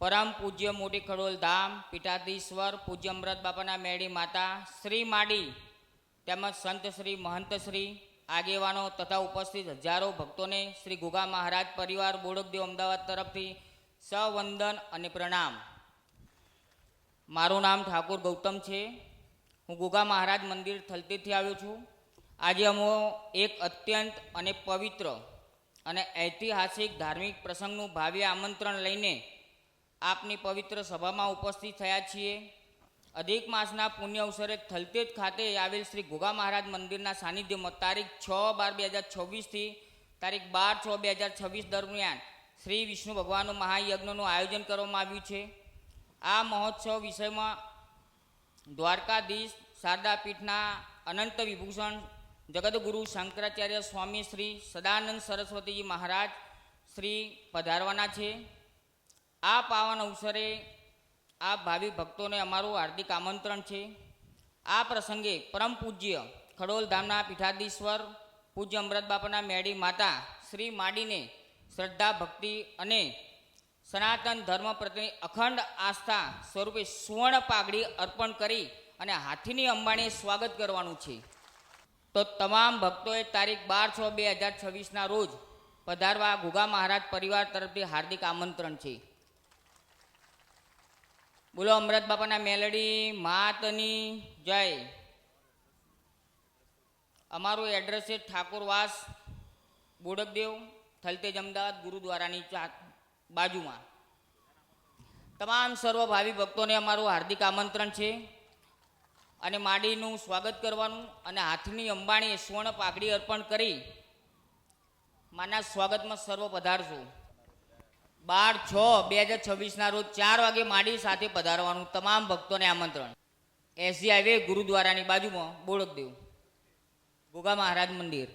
પરમ પૂજ્ય મોટી ખડોલ ધામ પીઠાધીશ્વર પૂજ્ય અમૃત બાપાના મેળી માતા શ્રી માડી તેમજ સંત શ્રી મહંત શ્રી આગેવાનો તથા ઉપસ્થિત હજારો ભક્તોને શ્રી ઘુગા મહારાજ પરિવાર બોડકદેવ અમદાવાદ તરફથી સવંદન અને પ્રણામ. મારું નામ ઠાકોર ગૌતમ છે. હું ઘુગા મહારાજ મંદિર થલતેજથી આવ્યો છું. આજે અમે એક અત્યંત અને પવિત્ર અને ઐતિહાસિક ધાર્મિક પ્રસંગનું ભાવ્ય આમંત્રણ લઈને આપની પવિત્ર સભામાં ઉપસ્થિત થયા છીએ. અધિક માસના પુણ્ય અવસરે થલતેજ ખાતે આવેલ શ્રી ઘુગા મહારાજ મંદિરના સાનિધ્યમાં તારીખ 6/12/2026થી તારીખ 12/6/2026 દરમિયાન શ્રી વિષ્ણુ ભગવાનનું મહાયજ્ઞનું આયોજન કરવામાં આવ્યું છે. આ મહોત્સવ વિષયમાં દ્વારકાધીશ શારદા પીઠના અનંત વિભૂષણ જગદગુરુ શંકરાચાર્ય સ્વામી શ્રી સદાનંદ સરસ્વતીજી મહારાજ શ્રી પધારવાના છે. આ પાવન અવસરે આ ભાવિ ભક્તોને અમારું હાર્દિક આમંત્રણ છે. આ પ્રસંગે પરમ પૂજ્ય ખડોલ ધામના પીઠાધીશ્વર પૂજ્ય અમૃત બાપાના મેળી માતા શ્રી માડીને શ્રદ્ધા ભક્તિ અને સનાતન ધર્મ પ્રત્યેની અખંડ આસ્થા સ્વરૂપે સુવર્ણ પાઘડી અર્પણ કરી અને હાથીની અંબાણીએ સ્વાગત કરવાનું છે. તો તમામ ભક્તોએ તારીખ 12/6/2026ના રોજ પધારવા ઘુગા મહારાજ પરિવાર તરફથી હાર્દિક આમંત્રણ છે. બોલો અમૃત બાપાના મેલડી માતની જય. અમારું એડ્રેસ છે ઠાકોરવાસ બોડકદેવ થલતેજ અમદાવાદ ગુરુદ્વારાની બાજુમાં. તમામ સર્વભાવી ભક્તોને અમારું હાર્દિક આમંત્રણ છે અને માડીનું સ્વાગત કરવાનું અને હાથની અંબાણીએ સુવર્ણ પાઘડી અર્પણ કરી માના સ્વાગતમાં સર્વ પધારશો. 12/6/2026ના રોજ 4 વાગે માડી સાથે પધારવાનું તમામ ભક્તોને આમંત્રણ. એસજી હાઈવે ગુરુદ્વારાની બાજુમાં બોડકદેવ ઘુગા મહારાજ મંદિર.